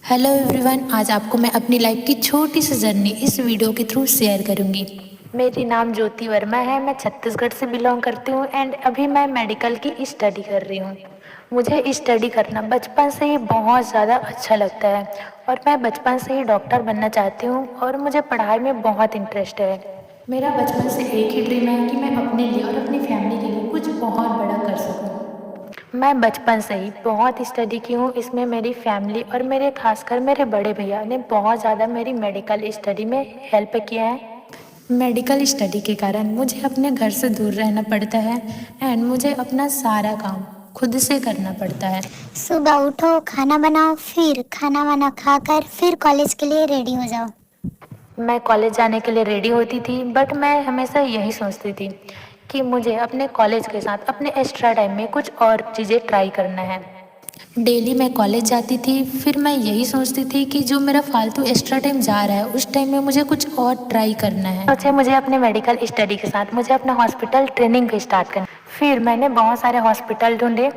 Hello everyone, आज आपको मैं अपनी लाइफ की छोटी सी जर्नी इस वीडियो के थ्रू शेयर करूंगी। मेरी नाम ज्योति वर्मा है। मैं छत्तीसगढ़ से बिलोंग करती हूँ एंड अभी मैं मेडिकल की स्टडी कर रही हूँ। मुझे स्टडी करना बचपन से ही बहुत ज़्यादा अच्छा लगता है और मैं बचपन से ही डॉक्टर बनना चाहती हूँ और मुझे पढ़ाई में बहुत इंटरेस्ट है। मेरा बचपन से एक ही ड्रीम है कि मैं अपने लिए और अपनी फैमिली के लिए कुछ बहुत बड़ा कर सकूँ। मैं बचपन से ही बहुत स्टडी की हूँ। इसमें मेरी फैमिली और मेरे खासकर मेरे बड़े भैया ने बहुत ज़्यादा मेरी मेडिकल स्टडी में हेल्प किया है। मेडिकल स्टडी के कारण मुझे अपने घर से दूर रहना पड़ता है एंड मुझे अपना सारा काम खुद से करना पड़ता है। सुबह उठो, खाना बनाओ, फिर खाना वाना खाकर फिर कॉलेज के लिए रेडी हो जाओ। मैं कॉलेज जाने के लिए रेडी होती थी, बट मैं हमेशा यही सोचती थी कि मुझे अपने कॉलेज के साथ अपने एक्स्ट्रा टाइम में कुछ और चीज़ें ट्राई करना है। डेली मैं कॉलेज जाती थी, फिर मैं यही सोचती थी कि जो मेरा फालतू एक्स्ट्रा टाइम जा रहा है उस टाइम में मुझे कुछ और ट्राई करना है। सोचे मुझे अपने मेडिकल स्टडी के साथ मुझे अपना हॉस्पिटल ट्रेनिंग भी स्टार्ट करना। फिर मैंने बहुत सारे हॉस्पिटल ढूंढे,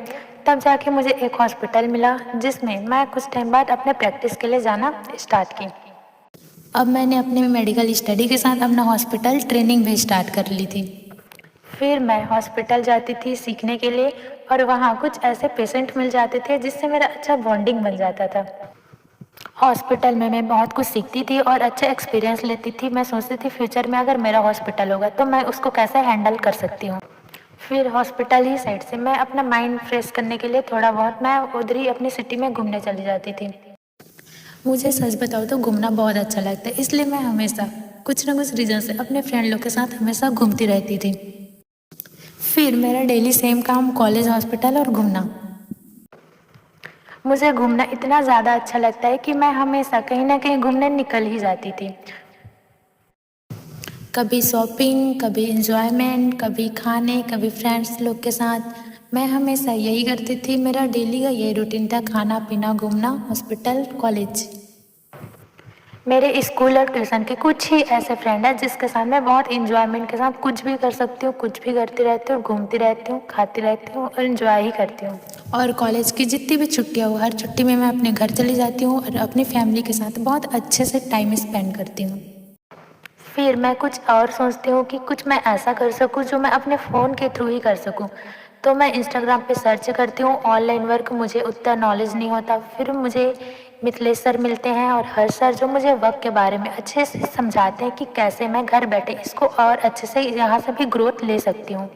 तब जाके मुझे एक हॉस्पिटल मिला जिसमें मैं कुछ टाइम बाद अपने प्रैक्टिस के लिए जाना स्टार्ट की। अब मैंने अपने मेडिकल स्टडी के साथ अपना हॉस्पिटल ट्रेनिंग भी स्टार्ट कर ली थी। फिर मैं हॉस्पिटल जाती थी सीखने के लिए और वहाँ कुछ ऐसे पेशेंट मिल जाते थे जिससे मेरा अच्छा बॉन्डिंग बन जाता था। हॉस्पिटल में मैं बहुत कुछ सीखती थी और अच्छा एक्सपीरियंस लेती थी। मैं सोचती थी फ्यूचर में अगर मेरा हॉस्पिटल होगा तो मैं उसको कैसे हैंडल कर सकती हूँ। फिर हॉस्पिटल ही साइड से मैं अपना माइंड फ्रेश करने के लिए थोड़ा बहुत मैं उधर ही अपनी सिटी में घूमने चली जाती थी। मुझे सच बताओ तो घूमना बहुत अच्छा लगता है, इसलिए मैं हमेशा कुछ ना कुछ रीज़न से अपने फ्रेंड लोग के साथ हमेशा घूमती रहती थी। फिर मेरा डेली सेम काम कॉलेज, हॉस्पिटल और घूमना। मुझे घूमना इतना ज़्यादा अच्छा लगता है कि मैं हमेशा कहीं ना कहीं घूमने निकल ही जाती थी। कभी शॉपिंग, कभी इंजॉयमेंट, कभी खाने, कभी फ्रेंड्स लोग के साथ। मैं हमेशा यही करती थी। मेरा डेली का यही रूटीन था, खाना पीना, घूमना, हॉस्पिटल, कॉलेज। मेरे स्कूल और ट्यूशन के कुछ ही ऐसे फ्रेंड हैं जिसके साथ मैं बहुत इंजॉयमेंट के साथ कुछ भी कर सकती हूँ, कुछ भी करती रहती हूँ, घूमती रहती हूँ, खाती रहती हूँ और इंजॉय ही करती हूँ। और कॉलेज की जितनी भी छुट्टियाँ हो, हर छुट्टी में मैं अपने घर चली जाती हूँ और अपनी फैमिली के साथ बहुत अच्छे से टाइम स्पेंड करती हूँ। फिर मैं कुछ और सोचती हूँ कि कुछ मैं ऐसा कर सकूँ जो मैं अपने फ़ोन के थ्रू ही कर सकूँ। तो मैं इंस्टाग्राम पे सर्च करती हूँ ऑनलाइन वर्क। मुझे उतना नॉलेज नहीं होता। फिर मुझे मिथिलेश सर मिलते हैं और हर्ष सर जो मुझे वर्क के बारे में अच्छे से समझाते हैं कि कैसे मैं घर बैठे इसको और अच्छे से यहाँ से भी ग्रोथ ले सकती हूँ।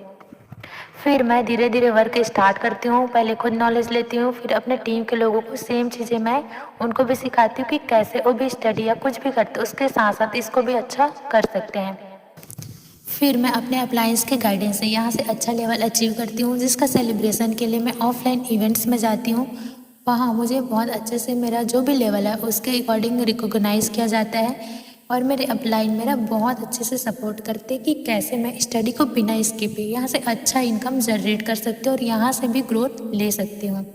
फिर मैं धीरे धीरे वर्क स्टार्ट करती हूँ। पहले खुद नॉलेज लेती हूँ, फिर अपने टीम के लोगों को सेम चीज़ें मैं उनको भी सिखाती हूँ कि कैसे वो भी स्टडी या कुछ भी करते उसके साथ साथ इसको भी अच्छा कर सकते हैं। फिर मैं अपने अप्लायंस के गाइडेंस से यहाँ से अच्छा लेवल अचीव करती हूँ, जिसका सेलिब्रेशन के लिए मैं ऑफलाइन इवेंट्स में जाती हूँ। वहाँ मुझे बहुत अच्छे से मेरा जो भी लेवल है उसके अकॉर्डिंग रिकॉग्नाइज़ किया जाता है और मेरे अपलाइन मेरा बहुत अच्छे से सपोर्ट करते हैं कि कैसे मैं स्टडी को बिना स्किप यहाँ से अच्छा इनकम जनरेट कर सकती हूँ और यहाँ से भी ग्रोथ ले सकती हूँ।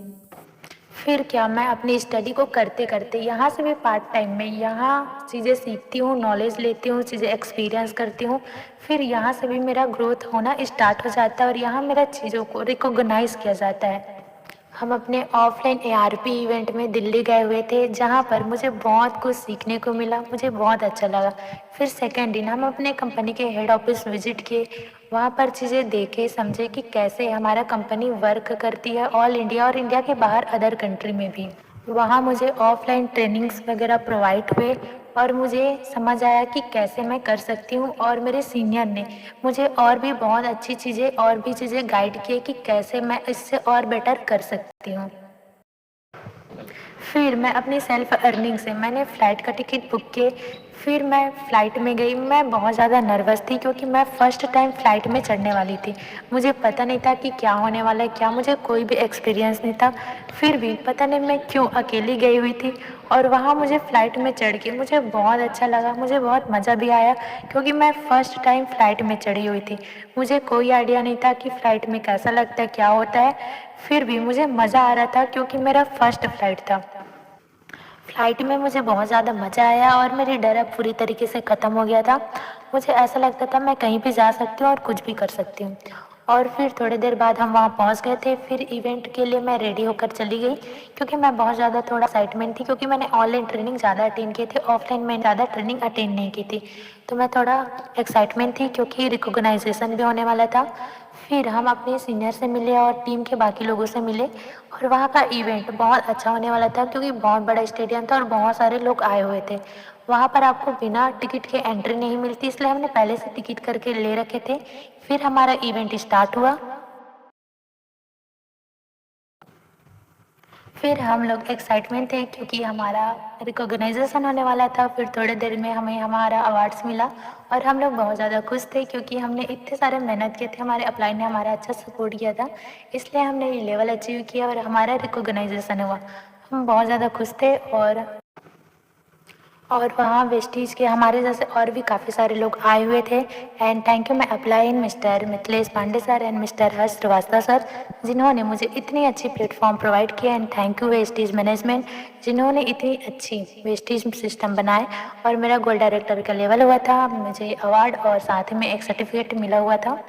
फिर क्या, मैं अपनी स्टडी को करते करते यहाँ से भी पार्ट टाइम में यहाँ चीज़ें सीखती हूँ, नॉलेज लेती हूँ, चीज़ें एक्सपीरियंस करती हूँ। फिर यहाँ से भी मेरा ग्रोथ होना स्टार्ट हो जाता है और यहाँ मेरा चीज़ों को रिकॉग्नाइज़ किया जाता है। हम अपने ऑफलाइन एआरपी इवेंट में दिल्ली गए हुए थे, जहाँ पर मुझे बहुत कुछ सीखने को मिला, मुझे बहुत अच्छा लगा। फिर सेकेंड दिन हम अपने कंपनी के हेड ऑफिस विजिट किए। वहाँ पर चीज़ें देखे, समझे कि कैसे हमारा कंपनी वर्क करती है ऑल इंडिया और इंडिया के बाहर अदर कंट्री में भी। वहाँ मुझे ऑफलाइन ट्रेनिंग्स वगैरह प्रोवाइड हुए और मुझे समझ आया कि कैसे मैं कर सकती हूँ और मेरे सीनियर ने मुझे और भी बहुत अच्छी चीज़ें और भी चीज़ें गाइड किए कि कैसे मैं इससे और बेटर कर सकती हूँ। फिर मैं अपनी सेल्फ अर्निंग से मैंने फ़्लाइट का टिकट बुक किए। फिर मैं फ़्लाइट में गई। मैं बहुत ज़्यादा नर्वस थी क्योंकि मैं फ़र्स्ट टाइम फ़्लाइट में चढ़ने वाली थी। मुझे पता नहीं था कि क्या होने वाला है, क्या, मुझे कोई भी एक्सपीरियंस नहीं था। फिर भी पता नहीं मैं क्यों अकेली गई हुई थी और वहाँ मुझे फ़्लाइट में चढ़ के मुझे बहुत अच्छा लगा, मुझे बहुत मज़ा भी आया क्योंकि मैं फ़र्स्ट टाइम फ़्लाइट में चढ़ी हुई थी। मुझे कोई आइडिया नहीं था कि फ़्लाइट में कैसा लगता है, क्या होता है। फिर भी मुझे मज़ा आ रहा था क्योंकि मेरा फ़र्स्ट फ़्लाइट था। फ्लाइट में मुझे बहुत ज़्यादा मज़ा आया और मेरी डर अब पूरी तरीके से ख़त्म हो गया था। मुझे ऐसा लगता था मैं कहीं भी जा सकती हूँ और कुछ भी कर सकती हूँ। और फिर थोड़ी देर बाद हम वहाँ पहुँच गए थे। फिर इवेंट के लिए मैं रेडी होकर चली गई, क्योंकि मैं बहुत ज़्यादा थोड़ा एक्साइटमेंट थी, क्योंकि मैंने ऑनलाइन ट्रेनिंग ज़्यादा अटेंड की थी, ऑफलाइन में ज़्यादा ट्रेनिंग अटेंड नहीं की थी। तो मैं थोड़ा एक्साइटमेंट थी, क्योंकि रिकॉग्नाइजेशन भी होने वाला था। फिर हम अपने सीनियर से मिले और टीम के बाकी लोगों से मिले, और वहाँ का इवेंट बहुत अच्छा होने वाला था, क्योंकि बहुत बड़ा स्टेडियम था और बहुत सारे लोग आए हुए थे। वहाँ पर आपको बिना टिकट के एंट्री नहीं मिलती, इसलिए हमने पहले से टिकट करके ले रखे थे। फिर हमारा इवेंट स्टार्ट हुआ। फिर हम लोग एक्साइटमेंट थे, क्योंकि हमारा रिकॉग्नाइजेशन होने वाला था। फिर थोड़ी देर में हमें हमारा अवार्ड्स मिला, और हम लोग बहुत ज़्यादा खुश थे, क्योंकि हमने इतने सारे मेहनत किए थे, हमारे अपलाइन ने हमारा अच्छा सपोर्ट किया था, इसलिए हमने ये लेवल अचीव किया और हमारा रिकॉग्नाइजेशन हुआ। हम बहुत ज़्यादा खुश थे। और वहाँ वेस्टीज के हमारे जैसे और भी काफ़ी सारे लोग आए हुए थे। And thank you my upline mister Mithilesh Pandey sir and mister Harsh Srivastava sir, जिन्होंने मुझे इतनी अच्छी प्लेटफॉर्म प्रोवाइड किया। And thank you Vestige management, जिन्होंने इतनी अच्छी वेस्टीज सिस्टम बनाए, और मेरा गोल्ड डायरेक्टर का लेवल हुआ था, मुझे अवार्ड और साथ ही में एक सर्टिफिकेट मिला हुआ था।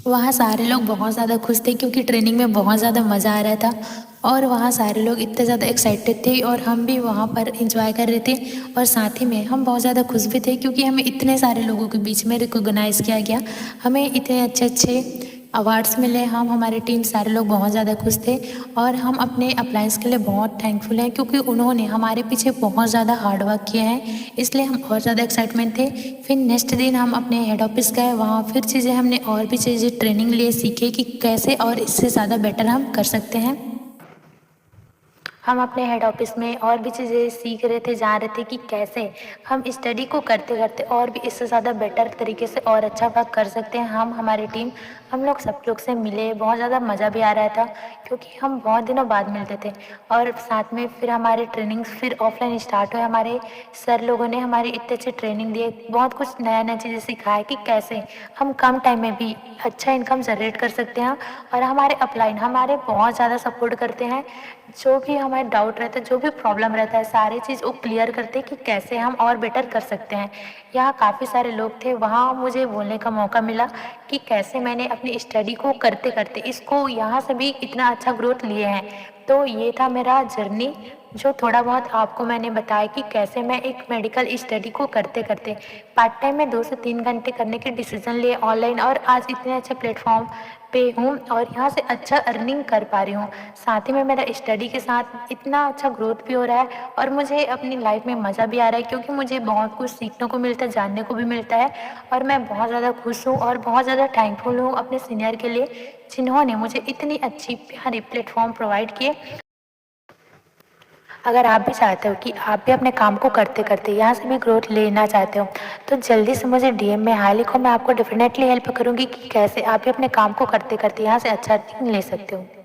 वहाँ सारे लोग बहुत ज़्यादा खुश थे, क्योंकि ट्रेनिंग में बहुत ज़्यादा मज़ा आ रहा था, और वहाँ सारे लोग इतने ज़्यादा एक्साइटेड थे, और हम भी वहाँ पर इंजॉय कर रहे थे। और साथ ही में हम बहुत ज़्यादा खुश भी थे, क्योंकि हमें इतने सारे लोगों के बीच में रिकॉग्नाइज़ किया गया, हमें इतने अच्छे अच्छे अवार्ड्स मिले। हम हमारे टीम सारे लोग बहुत ज़्यादा खुश थे, और हम अपने अप्लायंस के लिए बहुत थैंकफुल हैं, क्योंकि उन्होंने हमारे पीछे बहुत ज़्यादा हार्ड वर्क किया है, इसलिए हम और ज़्यादा एक्साइटमेंट थे। फिर नेक्स्ट दिन हम अपने हेड ऑफिस गए, वहाँ फिर चीज़ें हमने और भी चीज़ें ट्रेनिंग लिए, सीखे कि कैसे और इससे ज़्यादा बेटर हम कर सकते हैं। हम अपने हेड ऑफिस में और भी चीज़ें सीख रहे थे, जान रहे थे कि कैसे हम स्टडी को करते करते और भी इससे ज़्यादा बेटर तरीके से और अच्छा वर्क कर सकते हैं। हम हमारी टीम हम लोग सब लोग से मिले, बहुत ज़्यादा मज़ा भी आ रहा था, क्योंकि हम बहुत दिनों बाद मिलते थे। और साथ में फिर हमारे ट्रेनिंग्स फिर ऑफलाइन स्टार्ट हुए। हमारे सर लोगों ने हमारी इतने अच्छे ट्रेनिंग दिए, बहुत कुछ नया नया चीज़ें सिखाए कि कैसे हम कम टाइम में भी अच्छा इनकम जनरेट कर सकते हैं। और हमारे अपलाइन हमारे बहुत ज़्यादा सपोर्ट करते हैं, जो भी हमारे डाउट रहता है, जो भी प्रॉब्लम रहता है, सारी चीज़ वो क्लियर करते हैं कि कैसे हम और बेटर कर सकते हैं। यहाँ काफ़ी सारे लोग थे, वहाँ मुझे बोलने का मौका मिला कि कैसे मैंने अपनी स्टडी को करते करते इसको यहाँ से भी इतना अच्छा ग्रोथ लिए हैं। तो ये था मेरा जर्नी, जो थोड़ा बहुत आपको मैंने बताया कि कैसे मैं एक मेडिकल स्टडी को करते करते पार्ट टाइम में 2 से 3 घंटे करने के डिसीजन लिए ऑनलाइन, और आज इतने अच्छे प्लेटफॉर्म पे हूँ और यहाँ से अच्छा अर्निंग कर पा रही हूँ। साथ ही में मेरा स्टडी के साथ इतना अच्छा ग्रोथ भी हो रहा है, और मुझे अपनी लाइफ में मज़ा भी आ रहा है, क्योंकि मुझे बहुत कुछ सीखने को मिलता है, जानने को भी मिलता है। और मैं बहुत ज़्यादा खुश हूँ और बहुत ज़्यादा थैंकफुल हूँ अपने सीनियर के लिए, जिन्होंने मुझे इतनी अच्छी प्यारी प्लेटफॉर्म प्रोवाइड किए। अगर आप भी चाहते हो कि आप भी अपने काम को करते करते यहाँ से भी ग्रोथ लेना चाहते हो, तो जल्दी से मुझे डीएम में हाई लिखो, मैं आपको डेफिनेटली हेल्प करूँगी कि कैसे आप भी अपने काम को करते करते यहाँ से अच्छा ले सकते हो।